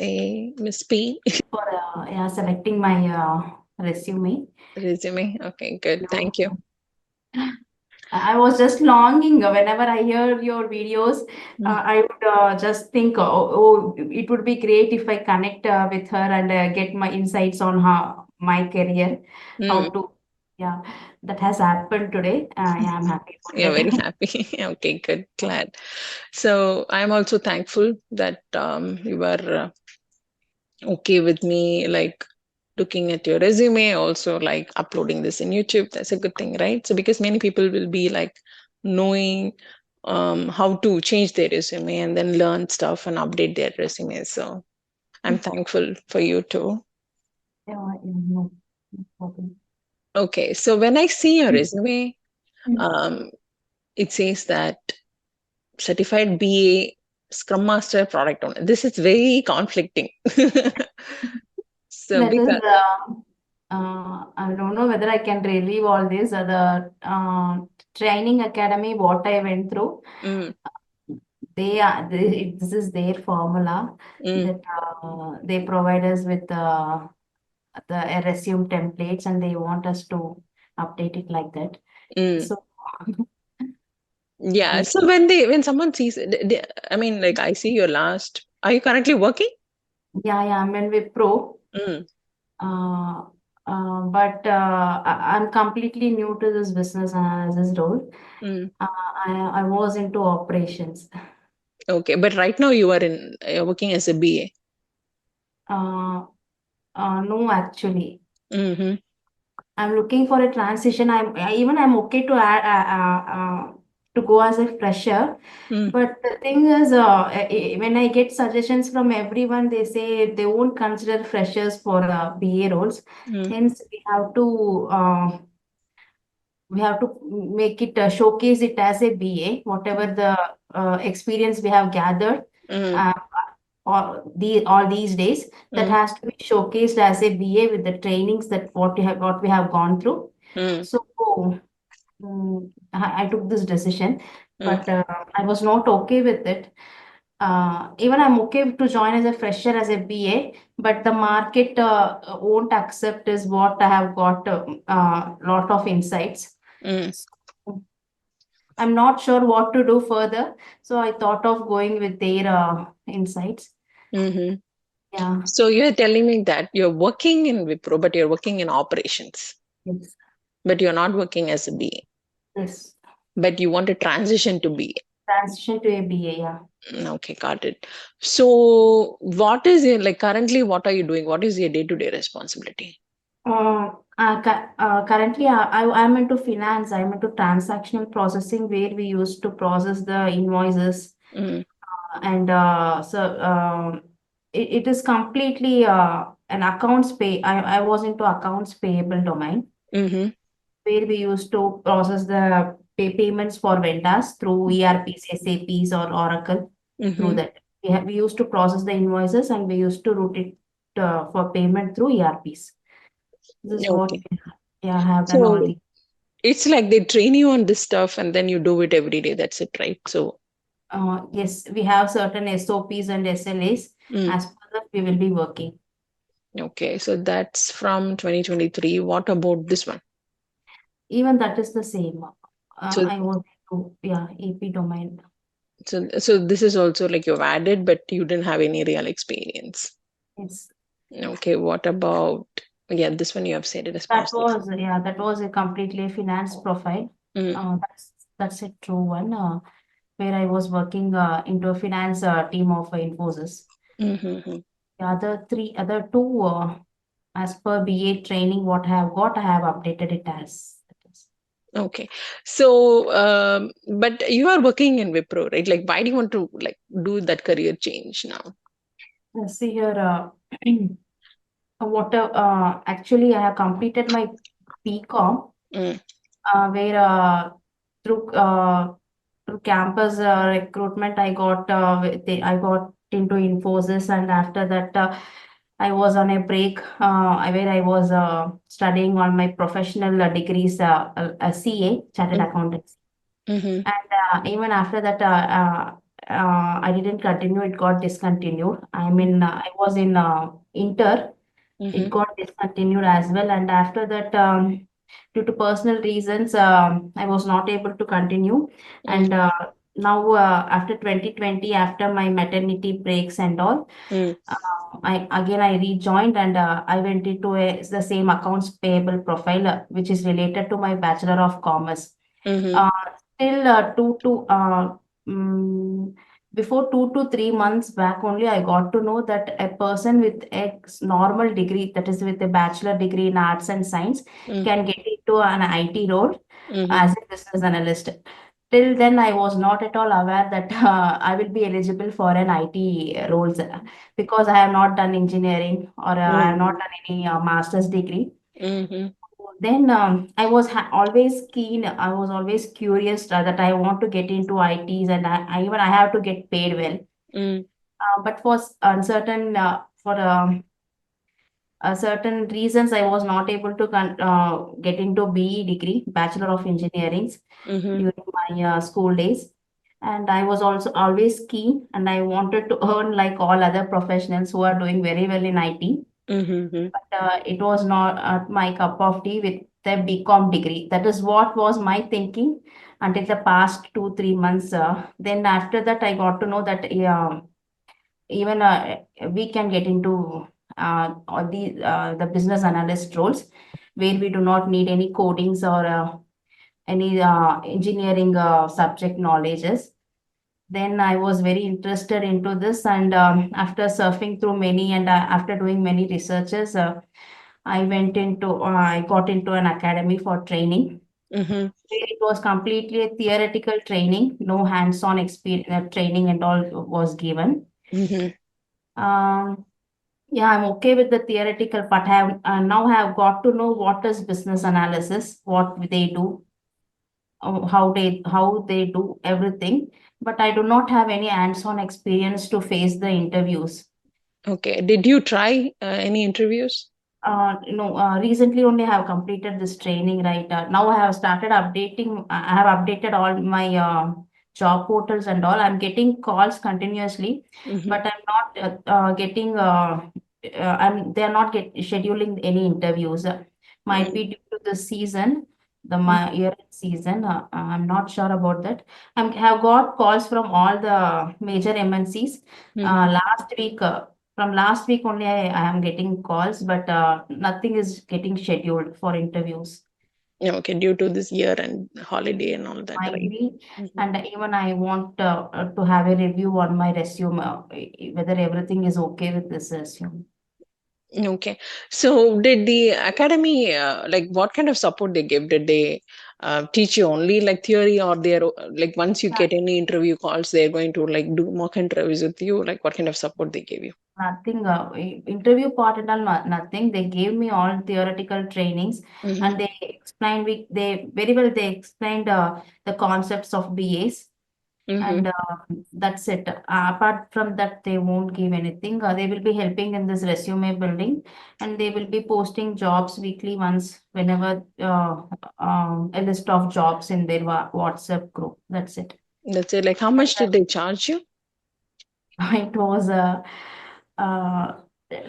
say, Miss P? For selecting my resume. Resume. Okay, good. Thank you. Yeah. I was just longing whenever I hear your videos. Mm. I would just think, it would be great if I connect with her and get my insights on my career, how Mm. to. Yeah, that has happened today. Yeah, I'm happy about You're very it. happy. Okay, good. Glad. So I'm also thankful that you were okay with me, like looking at your resume, also like uploading this in YouTube. That's a good thing, right? So because many people will be like knowing how to change their resume and then learn stuff and update their resume. So I'm thankful for you too. Yeah, no problem. Okay, so when I see your resume, um, it says that certified BA, Scrum Master, Product Owner. This is very conflicting. So That is, because I don't know whether I can relieve all this. The training academy, what I went through, mm, this is their formula mm, that they provide us with the resume templates and they want us to update it like that. mm. So, Yeah. we, So when someone sees, I mean, like I see your last. Are you currently working? yeah, I'm in Wipro. Mm, Uh, but I'm completely new to this business analysis role. mm. I was into operations. Okay, but right now you're working as a BA. Uh, no, actually, Mm-hmm. I'm looking for a transition. I'm okay to add to go as a fresher. Mm, But the thing is, when I get suggestions from everyone, they say they won't consider freshers for BA roles. mm, Hence, we have to make it showcase it as a BA, whatever the experience we have gathered. mm, Uh, all these days that mm, has to be showcased as a BA with the trainings that what we have gone through. mm, So I took this decision, mm. but I was not okay with it. Even I'm okay to join as a fresher as a BA, but the market won't accept is what I have got lot of insights. Mm. So, I'm not sure what to do further, so I thought of going with their insights. Mm-hmm. Yeah. So you're telling me that you're working in Wipro, but you're working in operations, Yes. but you're not working as a BA, Yes. but you want to transition to BA. Transition to a BA. Yeah. Okay, got it. So what is your, like currently, what are you doing? What is your day-to-day responsibility? Currently, I'm into finance. I'm into transactional processing, where we used to process the invoices, Mm, and it is completely an accounts pay. I was into accounts payable domain, mm-hmm, where we used to process the payments for vendors through ERPs, SAPs, or Oracle. Through mm-hmm. that, we used to process the invoices and we used to route it for payment through ERPs. This is what, Okay. yeah, I have done all So the. it's like they train you on this stuff and then you do it every day. That's it, right? So, Yes, we have certain SOPs and SLAs. mm, As per that, we will be working. okay. So that's from 2023. What about this one? Even that is the same. So, I want to, yeah, AP domain. so this is also like you've added, but you didn't have any real experience. Yes, Okay. What about, yeah, this one you have said it as process. that was a completely finance profile. Mm, That's a true one. Where I was working into a finance team of Infosys. mm-hmm. The other two, as per BA training, what I have got, I have updated it as. Okay. So, but you are working in Wipro, right? Like, why do you want to like do that career change now? See here, actually, I have completed my BCom, Mm, where through through campus recruitment, I got into Infosys, and after that, I was on a break where I was studying on my professional degrees, CA, Chartered mm, Accountancy. mm-hmm, And even after that, I didn't continue. It got discontinued. I was in inter. It Mm-hmm. got discontinued as well. And after that, due to personal reasons, I was not able to continue. And now, after 2020, after my maternity breaks and all, Mm-hmm. I rejoined, and I went into the same accounts payable profile, which is related to my Bachelor of Commerce. Mm-hmm. Uh, Till mm, before 2 to 3 months back only, I got to know that a person with a normal degree, that is with a bachelor degree in arts and science, can get into an IT role Mm-hmm. as a business analyst. Till then, I was not at all aware that I will be eligible for an IT roles, because I have not done engineering, or I have not Mm-hmm. done any master's degree. Mm-hmm. Then I was always keen. I was always curious that I want to get into ITs, and I have to get paid well. Mm-hmm. But for uncertain for certain reasons, I was not able to get into BE degree, Bachelor of Engineering, Mm-hmm. during my school days. And I was also always keen, and I wanted to earn like all other professionals who are doing very well in IT. Mm-hmm. But it was not my cup of tea with the BCom degree. That is what was my thinking until the past 2 3 months. Then after that, I got to know that even we can get into all the business analyst roles, where we do not need any codings or any engineering subject knowledges. Then I was very interested into this, and after surfing through many, and after doing many researches, I got into an academy for training. Mm-hmm. It was completely a theoretical training, no hands-on experience, training and all was given. Mm-hmm. Um, yeah, I'm okay with the theoretical, but now have got to know what is business analysis, what they do, how they do everything. But I do not have any hands-on experience to face the interviews. Okay. Did you try any interviews? No, recently only I have completed this training, right? Now I have started updating, I have updated all my job portals and all. I'm getting calls continuously, Mm-hmm. but I'm not getting, they're not scheduling any interviews. Might be due to the season, my year season. I'm not sure about that. I have got calls from all the major MNCs. Mm-hmm. Last week, from last week only, I am getting calls, but nothing is getting scheduled for interviews. Okay. Due to this year and holiday and all that, Might right? be, Mm-hmm. and even I want to have a review on my resume, whether everything is okay with this resume. Okay. So did the academy, like what kind of support they give? Did they teach you only like theory, or they're like once you get any interview calls, they're going to like do mock interviews with you? Like what kind of support they give you? Nothing, interview part and all, nothing. They gave me all theoretical trainings, Mm-hmm. and they explained, they very well, they explained the concepts of BAs, Mm-hmm. and that's it. Apart from that, they won't give anything. They will be helping in this resume building, and they will be posting jobs weekly once, whenever a list of jobs in their WhatsApp group. That's it. That's it. Like how much did they charge you? It was uh,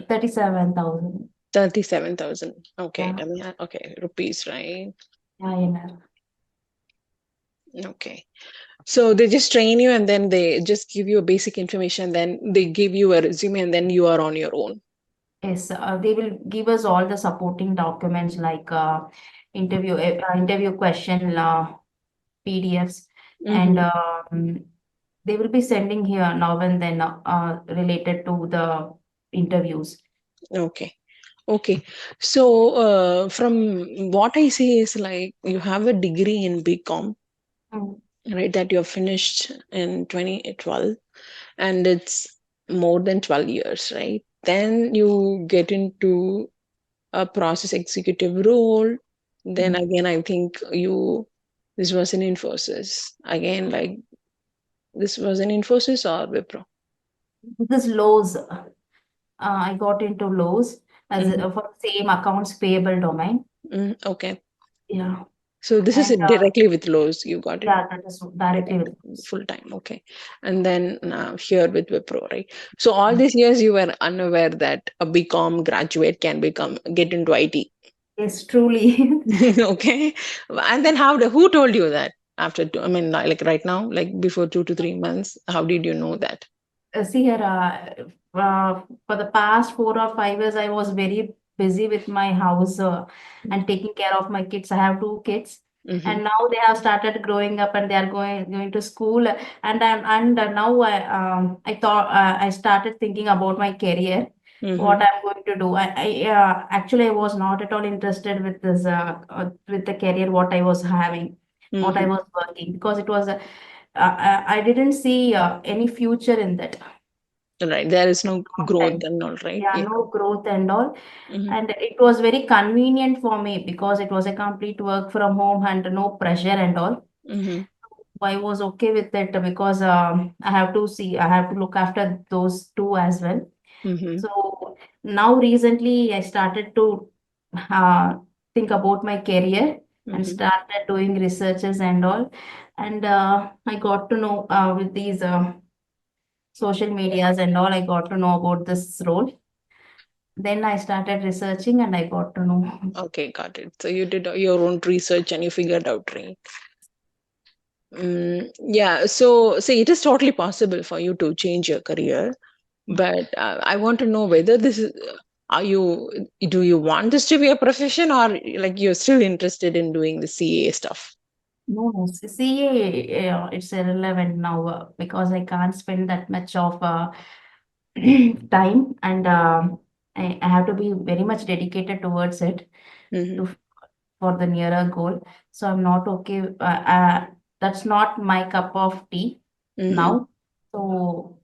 37,000. 37,000. Okay. Yeah, I mean, okay, rupees, right? yeah, in Okay. So they just train you and then they just give you a basic information, then they give you a resume and then you are on your own. Yes, they will give us all the supporting documents like interview question PDFs, and Mm-hmm. they will be sending here now and then related to the interviews. Okay. Okay. So from what I see is like you have a degree in BCom, Mm. right? That you have finished in 2012 and it's more than 12 years, right? Then you get into a process executive role. Then Mm. again, I think this was in Infosys. Again, like this was in Infosys or Wipro? This Lowe's, I got into Lowe's as Mm-hmm. for same accounts payable domain. Mm, okay. Yeah. So this is And directly with Lowe's. You got it yeah, that is directly with us. full time. Okay. And then here with Wipro, right? So all these years you were unaware that a BCom graduate can get into IT. Yes, truly. Okay. And then who told you that after I mean, like right now, like before 2 to 3 months, how did you know that? See here, for the past 4 or 5 years, I was very busy with my house and taking care of my kids. I have two kids, Mm-hmm. and now they have started growing up and they are going to school. And now I thought I started thinking about my career, Mm-hmm. what I'm going to do. Actually I was not at all interested with this with the career what I was having, what I Mm-hmm. was working, because it was I didn't see any future in that. Right. There is no growth Content. and all, right? Yeah, Yeah. no growth and all. Mm-hmm. And it was very convenient for me because it was a complete work from home and no pressure and all. Mm-hmm. I was okay with it because I have to look after those two as well. Mm-hmm. So now recently I started to uh, think about my career and Mm-hmm. started doing researches and all. And I got to know with these social medias and all, I got to know about this role. Then I started researching and I got to know. Okay, got it. So you did your own research and you figured out, right? Yeah. So, see, it is totally possible for you to change your career, but I want to know whether this is, do you want this to be a profession, or like you're still interested in doing the CA stuff? No, no, CA, it's irrelevant now because I can't spend that much of time, and I have to be very much dedicated towards it Mm-hmm. to for the nearer goal. So I'm not okay. That's not my cup of tea Mm-hmm. now. So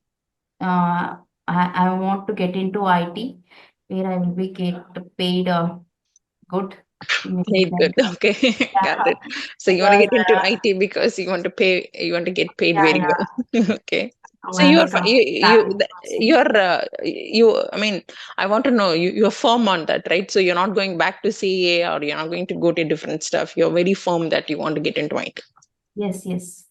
I want to get into IT where I will be get paid good. Maybe Paid good. then, Okay, got yeah, it. So you want to because get into IT because you want to get paid yeah, very yeah. well. Okay. Now So I'm some planning person. I mean, I want to know you're firm on that, right? So you're not going back to CA, or you're not going to go to different stuff. You're very firm that you want to get into IT. Yes, yes.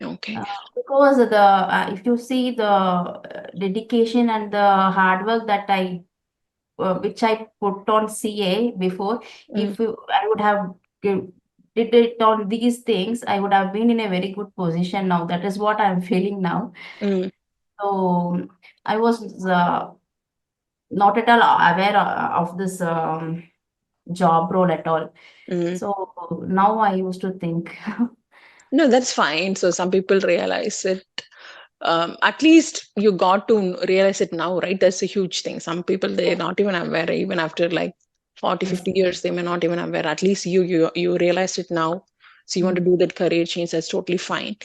Okay. Because the if you see the dedication and the hard work that I which I put on CA before, Mm, I would have did it on these things, I would have been in a very good position now. That is what I'm feeling now. mm, So I was not at all aware of this job role at all. mm. So now I used to think, No, that's fine. So some people realize it. At least you got to realize it now, right? That's a huge thing. Some people, they're yes, not even aware, even after like 40, yes, 50 years, they may not even aware. At least you realized it now. So you want to mm, do that career change, that's totally fine.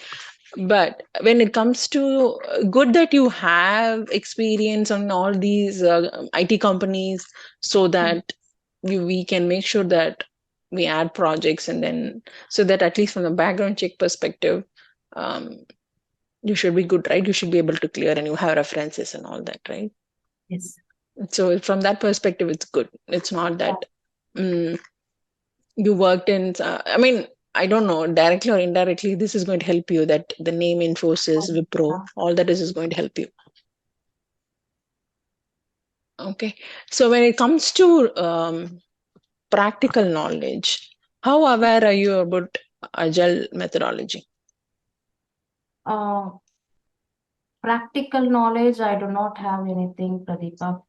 But when it comes to good that you have experience on all these IT companies, so mm, that we can make sure that we add projects, and then so that at least from the background check perspective, um, you should be good, right? You should be able to clear, and you have references and all that, right? yes. So from that perspective, it's good. It's not Yeah, that mm, you worked in. I mean, I don't know, directly or indirectly, this is going to help you. That the name Infosys, Wipro, yeah. all that is going to help you. Okay. So when it comes to practical knowledge, how aware are you about agile methodology? Uh, Practical knowledge, I do not have anything, Pradeepa.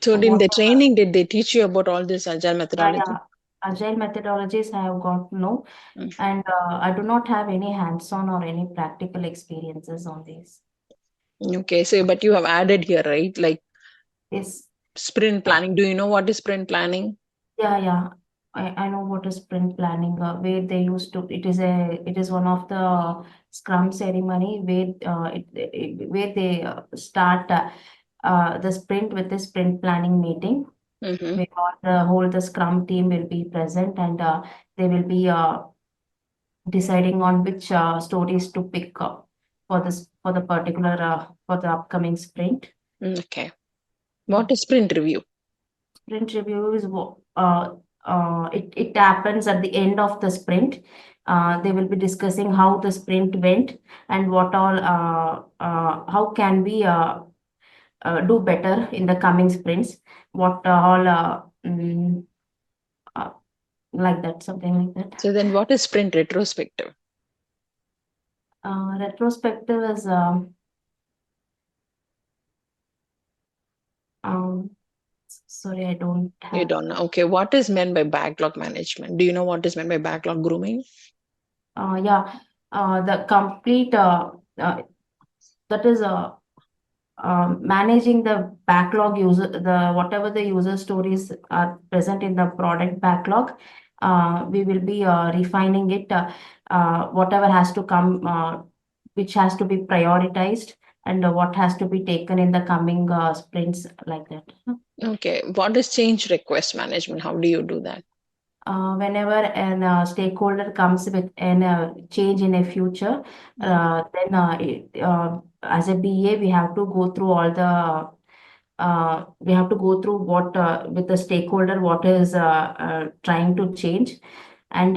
So in What? the training, did they teach you about all this agile Yeah, methodology? yeah. Agile methodologies I have got no, Mm. and I do not have any hands-on or any practical experiences on this. Okay. So, but you have added here, right? Like Yes. sprint Uh, planning. Do you know what is sprint planning? yeah, yeah. I know what is sprint planning, where they used to, it is one of the Scrum ceremony where where they start the sprint with the sprint planning meeting. Mm-hmm. Where all the whole the Scrum team will be present, and they will be deciding on which stories to pick up for the particular for the upcoming sprint. Okay. What is sprint review? Sprint review is it happens at the end of the sprint. They will be discussing how the sprint went and what all how can we do better in the coming sprints. What all uh, like that, something like that. So then what is sprint retrospective? Retrospective is um, sorry, I don't You have. don't know. Okay, what is meant by backlog management? Do you know what is meant by backlog grooming? Yeah, the complete that is managing the backlog user, the whatever the user stories are present in the product backlog. We will be refining it. Whatever has to come, which has to be prioritized, and what has to be taken in the coming sprints, like that. Okay, what is change request management? How do you do that? Whenever an stakeholder comes with an change in a future, then as a BA, we have to go through all the we have to go through what with the stakeholder what is trying to change, and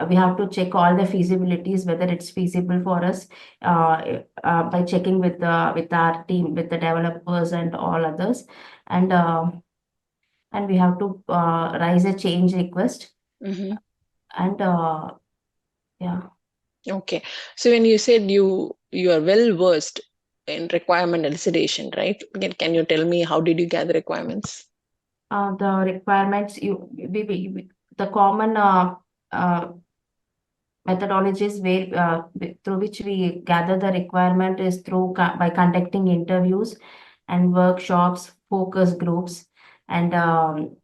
we have to check all the feasibilities whether it's feasible for us by checking with our team, with the developers and all others, and we have to raise a change request, Mm-hmm. and yeah. Okay. So when you said you are well versed in requirement elicitation, right? Can you tell me how did you gather requirements? The requirements the common uh, methodologies through which we gather the requirement is through by conducting interviews and workshops, focus groups, and um,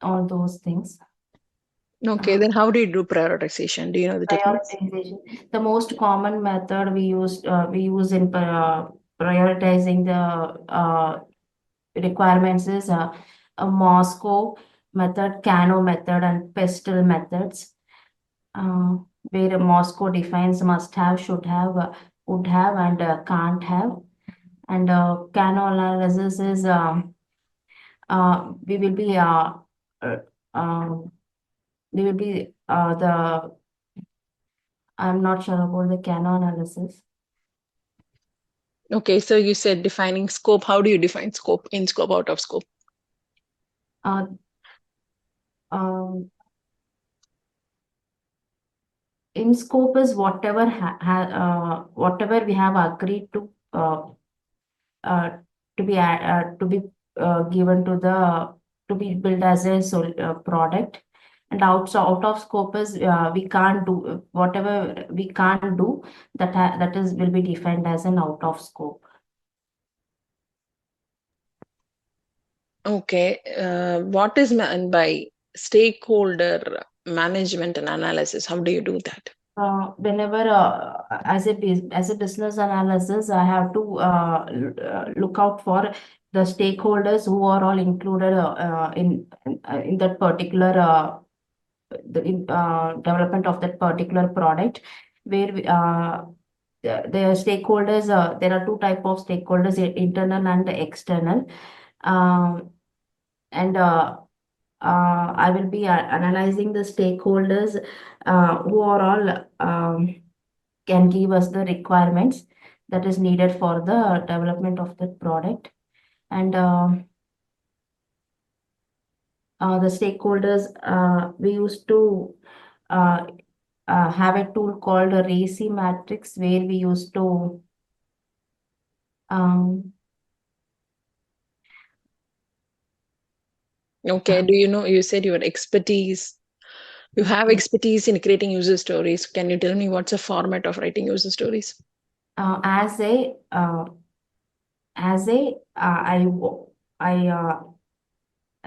all those things. Okay, then how do you do prioritization? Do you know the techniques? Prioritization. The most common method we use in prioritizing the requirements is a Moscow method, Cano method, and pestle methods. Uh, where Moscow defines must have, should have, would have, and can't have. And Cano analysis is we will be uh, um, we will be the I'm not sure about the Cano analysis. Okay, so you said defining scope. How do you define scope? In scope, out of scope? Uh, um, in scope is whatever we have agreed uh, to be given to be built as a product, and out of scope is we can't do whatever we can't do, that is will be defined as an out of scope. Okay, what is meant by stakeholder management and analysis? How do you do that? Whenever as a business analysis, I have to look out for the stakeholders who are all included in that particular development of that particular product, where the stakeholders, there are two type of stakeholders, internal and external. um, and I will be analyzing the stakeholders who are all can give us the requirements that is needed for the development of that product, and the stakeholders we used to uh, have a tool called a RACI matrix, where we used to um, Okay, do you know, you said your expertise, you have expertise in creating user stories. Can you tell me what's the format of writing user stories? uh, as a uh, I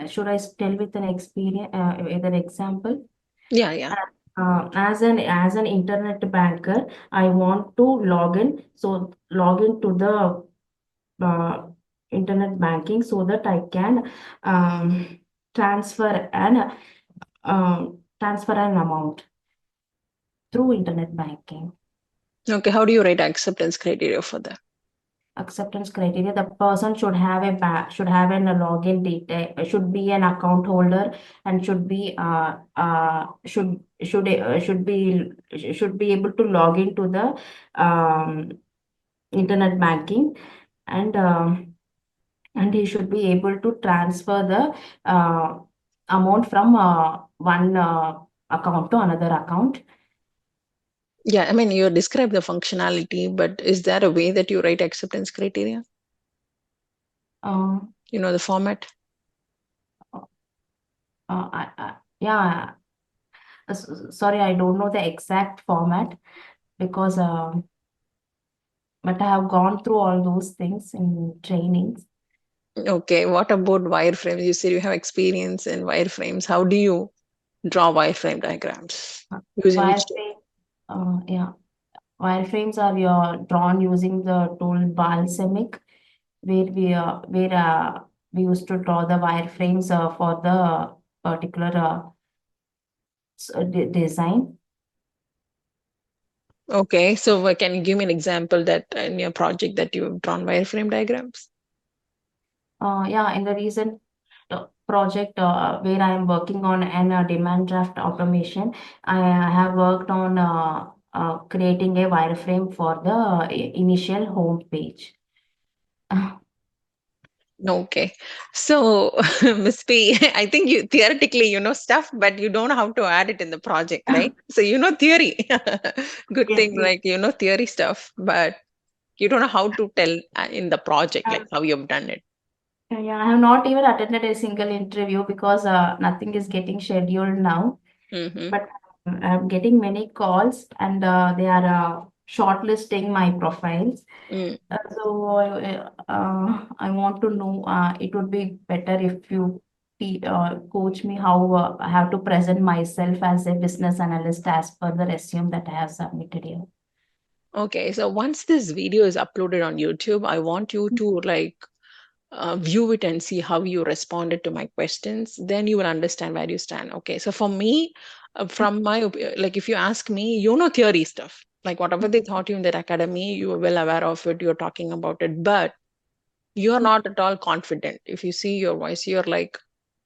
should I tell with an experience with an example? Yeah, yeah. As an internet banker, I want to log in. So log in to the internet banking so that I can um, transfer an amount through internet banking. Okay, how do you write acceptance criteria for that? acceptance criteria, the person should have a login detail, should be an account holder, and should be able to log into the internet banking, and he should be able to transfer the amount from one account to another account. Yeah, I mean, you describe the functionality, but is there a way that you write acceptance criteria? Um, The format? yeah, sorry, I don't know the exact format, because but I have gone through all those things in trainings. Okay, what about wireframes? You said you have experience in wireframes. How do you draw wireframe diagrams? Using which tool? Wireframe, yeah, wireframes are drawn using the tool Balsamic, where we used to draw the wireframes for the particular design. Okay, so can you give me an example that in your project that you've drawn wireframe diagrams? Yeah, in the recent project where I am working on an demand draft automation, I have worked on creating a wireframe for the initial home page. Okay. So, Miss P, I think you theoretically you know stuff, but you don't know how to add it in the project, right? So you know theory. Good Yes, thing, yes. like you know theory stuff, but you don't know how to tell in the project, like Um, how you've done it. yeah, I have not even attended a single interview because nothing is getting scheduled now. Mm-hmm. But I'm getting many calls, and they are shortlisting my profiles. Mm. I want to know, it would be better if you coach me how I have to present myself as a business analyst as per the resume that I have submitted here. Okay, so once this video is uploaded on YouTube, I want you to like view it and see how you responded to my questions. Then you will understand where you stand. Okay, so for me, from my like, if you ask me, you know theory stuff, like whatever they taught you in that academy, you are well aware of it. You're talking about it, but you're not at all confident. If you see your voice, you're like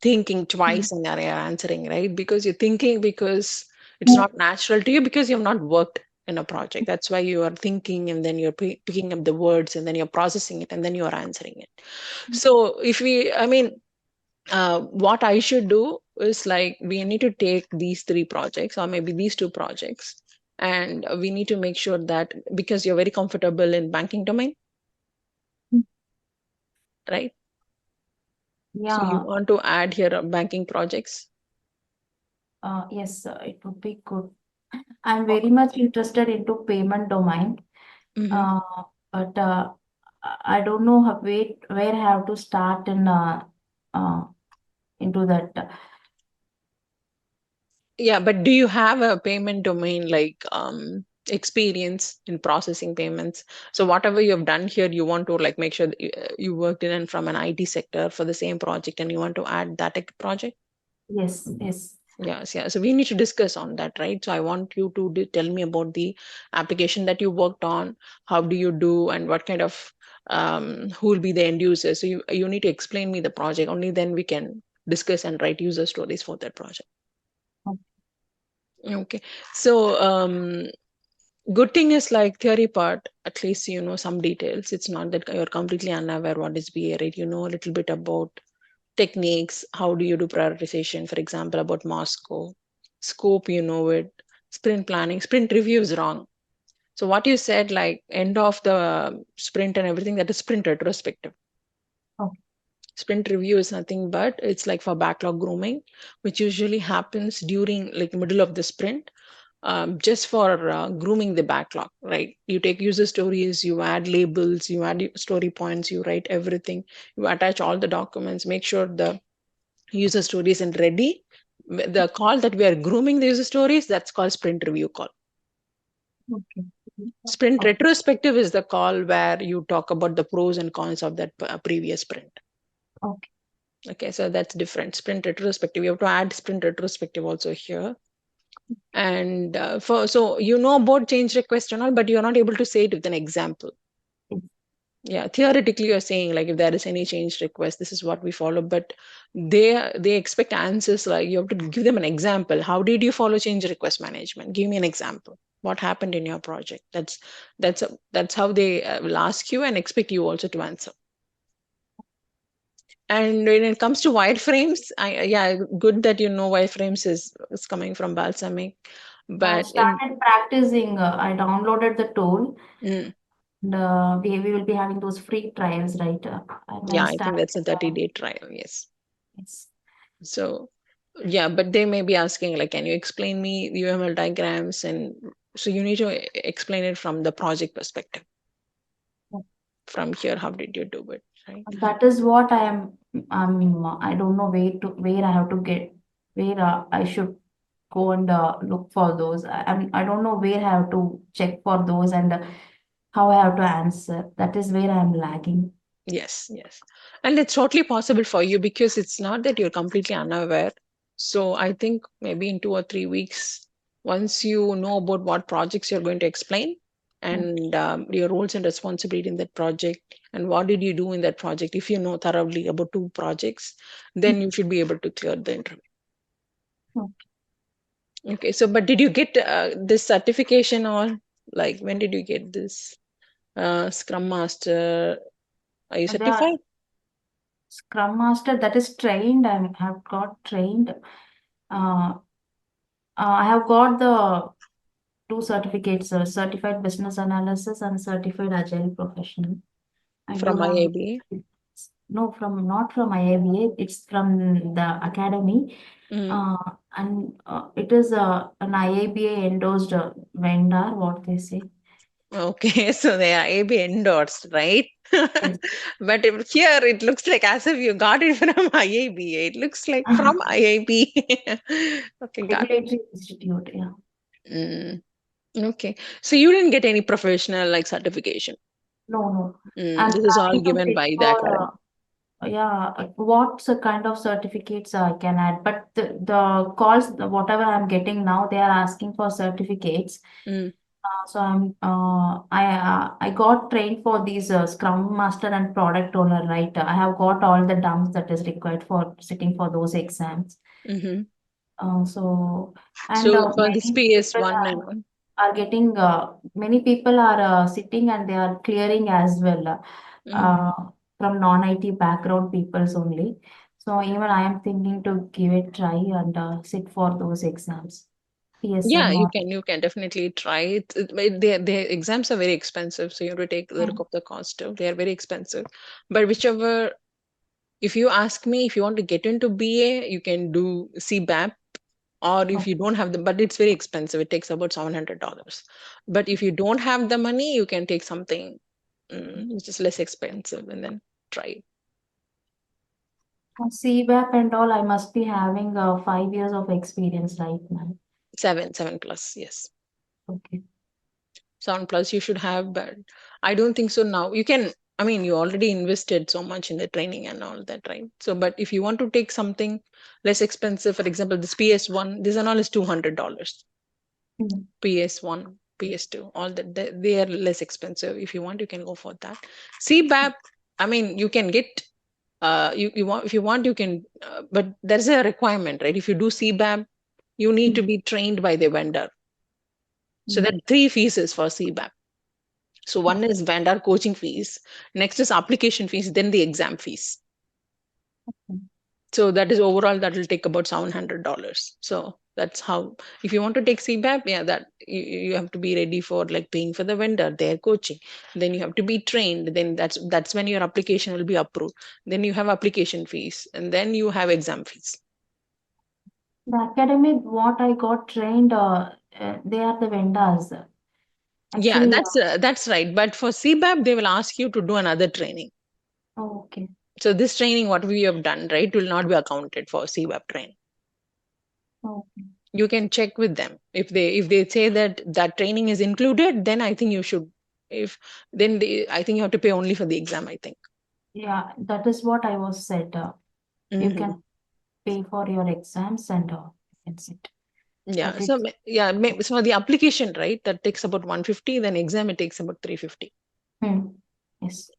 thinking twice and you're answering, right? Because you're thinking because it's not natural to you because you've not worked in a project. That's why you are thinking and then you're picking up the words and then you're processing it and then you're answering it. So if we, I mean, what I should do is like we need to take these three projects or maybe these two projects, and we need to make sure that because you're very comfortable in banking domain, right? So you Yeah, want to add here banking projects. yes, it would be good. I'm very much interested into payment domain, Mm-hmm. uh, but I don't know where I have to start in uh, into that. Yeah, but do you have a payment domain like experience in processing payments? So whatever you have done here, you want to like make sure that you worked in and from an IT sector for the same project, and you want to add that project. Yes, yes. Yes, yeah. So we need to discuss on that, right? So I want you to tell me about the application that you worked on. How do you do, and what kind of who will be the end user? So you need to explain me the project. Only then we can discuss and write user stories for that project. Okay. So good thing is like theory part, at least you know some details. It's not that you're completely unaware what is BA, right? You know a little bit about techniques. How do you do prioritization? For example, about Moscow. Scope, you know it. Sprint planning, sprint review is wrong. So what you said, like end of the sprint and everything, that is sprint retrospective. Okay. Sprint review is nothing but it's like for backlog grooming, which usually happens during like middle of the sprint, just for grooming the backlog, right? You take user stories, you add labels, you add story points, you write everything, you attach all the documents, make sure the user story isn't ready. The call that we are grooming the user stories, that's called sprint review call. Okay. Sprint Okay. retrospective is the call where you talk about the pros and cons of that previous sprint. Okay. Okay, so that's different. Sprint retrospective, you have to add sprint retrospective also here. And for so you know about change request and all, but you're not able to say it with an example. Yeah, theoretically you're saying like if there is any change request, this is what we follow, but they expect answers, like you have to give them an example. How did you follow change request management? Give me an example. What happened in your project? That's how they will ask you and expect you also to answer. And when it comes to wireframes, yeah, good that you know wireframes is coming from balsamic, I've but in started practicing. I downloaded the tool, mm, and we will be having those free trials, right? I yeah, might I start. think that's a 30-day trial. Yes. Yes. So, yeah, but they may be asking, like, can you explain me the UML diagrams? And so you need to explain it from the project perspective. From here, how did you do it? Right. That is what I am. I don't know where I have to get, where I should go and look for those. I don't know where I have to check for those, and how I have to answer. That is where I am lagging. Yes, yes. And it's totally possible for you because it's not that you're completely unaware. So I think maybe in 2 or 3 weeks, once you know about what projects you're going to explain Mm. and your roles and responsibility in that project and what did you do in that project, if you know thoroughly about 2 projects, then you should be able to clear the interview. Mm. Okay, so but did you get this certification, or like when did you get this Scrum Master? Are you And the certified? Scrum Master that is trained, I have got trained. Uh, I have got the two certificates, Certified Business Analysis and Certified Agile Professional. I do From have IABA? no, from not from IABA, it's from the academy. Mm. Uh, and it is an IABA endorsed vendor, what they say. Okay, so they are AB endorsed, right? Yes. But here it looks like as if you got it from IABA. It looks like from IAB. Okay, got it. Regulatory Institute, yeah. Mm, okay, so you didn't get any professional like certification. No, no. Mm, I'm this is all planning to given sit by the for, academy. yeah, what kind of certificates I can add. But the calls, whatever I'm getting now, they are asking for certificates. Mm, So I got trained for these Scrum Master and Product Owner, right? I have got all the dumps that is required for sitting for those exams. mm-hmm. So and So for this many people PS1 and all. are getting many people are sitting and they are clearing as well Mm. uh, from non-IT background peoples only. So even I am thinking to give it try and sit for those exams. Yeah, PSM you or can definitely try it. The exams are very expensive, so you have to take the look mm, of the cost too. They are very expensive. But whichever, if you ask me, if you want to get into BA, you can do CBAP, or if oh, you don't have the, but it's very expensive. It takes about $700. But if you don't have the money, you can take something which is less expensive and then try it. CBAP and all, I must be having 5 years of experience right now. 7 plus, yes. Okay. 7 plus you should have, but I don't think so now. You can, I mean, you already invested so much in the training and all that, right? So, but if you want to take something less expensive, for example, this PS1, this and all is $200. Mm. PS1, PS2, all that, they are less expensive. If you want, you can go for that. CBAP, I mean, you can get, you want, if you want, you can, but there's a requirement, right? If you do CBAP, you need to Mm. be trained by the vendor. So there Mm. are three phases for CBAP. So one is vendor coaching fees, next is application fees, then the exam fees. Okay. So that is overall that will take about $700. So that's how, if you want to take CBAP, yeah, that you have to be ready for like paying for the vendor, their coaching. Then you have to be trained. Then that's when your application will be approved. Then you have application fees, and then you have exam fees. The academy, what I got trained, they are the vendors. Yeah, Actually, that's right. But for CBAP, they will ask you to do another training. oh, okay. So this training, what we have done, right, will not be accounted for CBAP training. Okay. You can check with them. If they say that that training is included, then I think you should. If then I think you have to pay only for the exam, I think. Yeah, that is what I was said. You Hmm. can pay for your exams and you can sit. Yeah, But so it's yeah, so the application, right, that takes about 150, then exam it takes about 350. hmm, yes.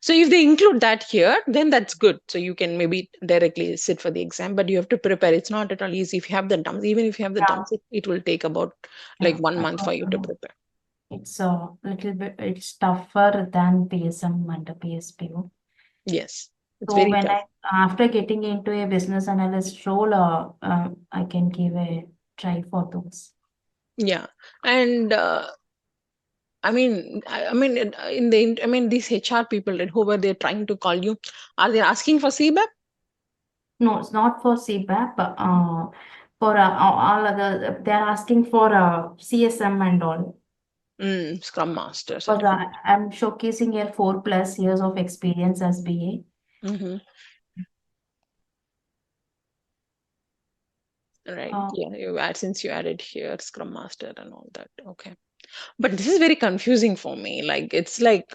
So if they include that here, then that's good. So you can maybe directly sit for the exam, but you have to prepare. It's not at all easy. If you have the dumps, even if you have the Yeah, dumps, it will take about yeah, like 1 month I for got you to to know. prepare. It's a little bit, it's tougher than PSM and the PSPO. Yes, it's So very when tough. after getting into a business analyst role, I can give a try for those. Yeah, and I mean, these HR people, right, whoever they're trying to call you, are they asking for CBAP? No, it's not for CBAP, for all other, they're asking for CSM and all. Scrum Master Because certificate. I'm showcasing a 4+ years of experience as Mm-hmm. BA. Right. Yeah, since you added here Scrum Master and all that. Okay. But this is very confusing for me. Like it's like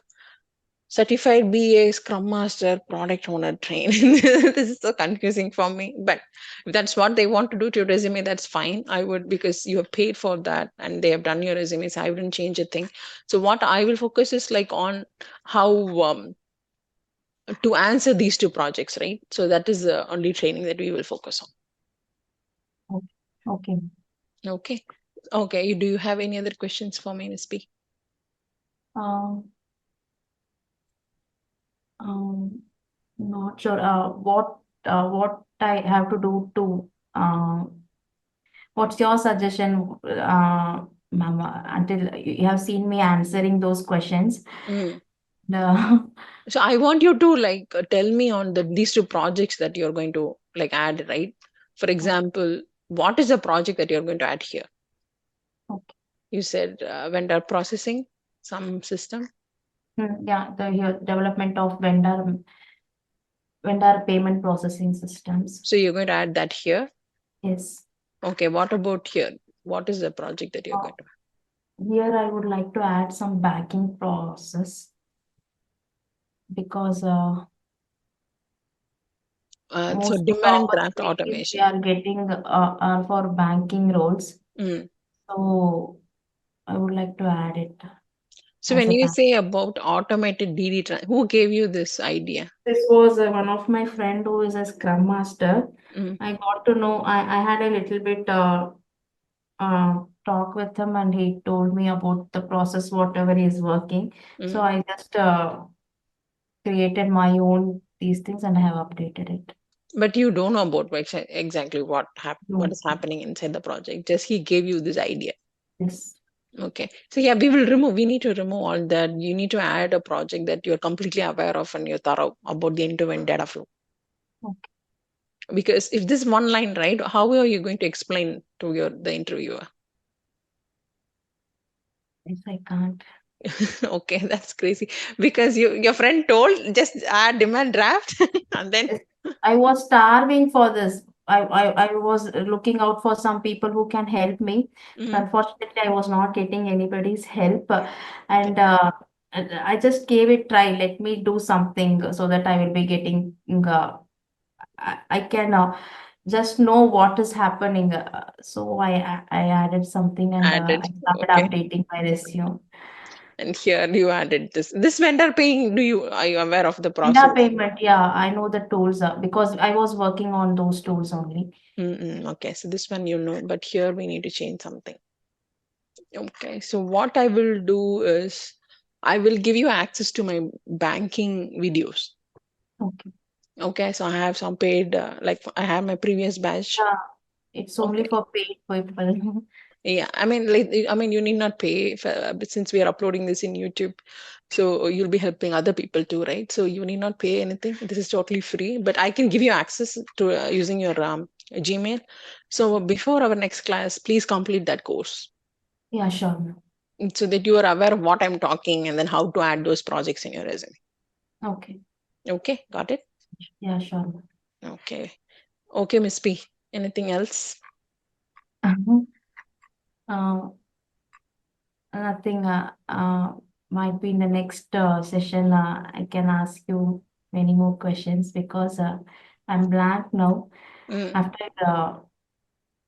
certified BA, Scrum Master, product owner train. This is so confusing for me. But if that's what they want to do to your resume, that's fine. I would, because you have paid for that and they have done your resume. So I wouldn't change a thing. So what I will focus is like on how to answer these two projects, right? So that is the only training that we will focus Okay. Okay. on. Okay. Okay. Do you have any other questions for me, Miss P? Um, um, Not sure. What I have to do to what's your suggestion, Mama? Until you have seen me answering those questions. Mm. The So I want you to like tell me on these two projects that you're going to like add, right? For example, what is the project that you're going to add here? okay. You said vendor processing, some system. Yeah, the here, development of vendor payment processing systems. So you're going to add that here. Yes. Okay, what about here? What is the project that you're Uh, going to Here I would like to add some banking process because so most of the demand draft opportunities we automation. are getting are for banking roles. Mm. So I would like to add it So as when a you bank. say about automated DD, who gave you this idea? This was one of my friend who is a Scrum Master. Mm. I got to know, I had a little bit talk with him and he told me about the process, whatever he is working. So Mm. I just created my own these things and I have updated it. But you don't know about exactly what No. is happening inside the project. Just he gave you this idea. Yes. Okay. So yeah, we need to remove all that. You need to add a project that you're completely aware of and you're thorough about the end-to-end data flow. Okay. Because if this one line, right, how are you going to explain to the interviewer? Yes, I can't. Okay, that's crazy. Because your friend told just add demand draft and then Yes, I was starving for this. I was looking out for some people who can help me. mm, Unfortunately, I was not getting anybody's help. okay. And I just gave it try. Let me do something so that I will be getting, I can just know what is happening. So I added something and Added. I started Okay. updating my resume. And here you added this vendor paying. Are you aware of the Yeah, process? payment. Yeah, I know the tools because I was working on those tools only. Okay, so this one you know, but here we need to change something. Okay, so what I will do is I will give you access to my banking videos. Okay. Okay, so I have some paid, like I have my previous batch. Yeah, it's only Okay, for paid people. yeah, I mean, you need not pay but since we are uploading this in YouTube, so you'll be helping other people too, right? So you need not pay anything. This is totally free, but I can give you access to using your Gmail. So before our next class, please complete that course Yeah, sure. so that you are aware of what I'm talking and then how to add those projects in your resume. Okay. Okay, got it? Yeah, sure. Okay. Okay, Miss P. Anything else? Mhm. Uh, Nothing. Might be in the next session. I can ask you many more questions because I'm blank now. Mm. After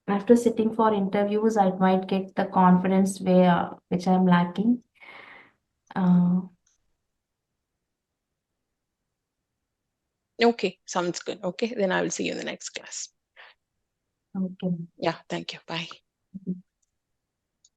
after sitting for interviews, I might get the confidence where which I'm lacking. Uh, Okay, sounds good. Okay, then I will see you in the next class. Okay. Yeah, thank you. Bye.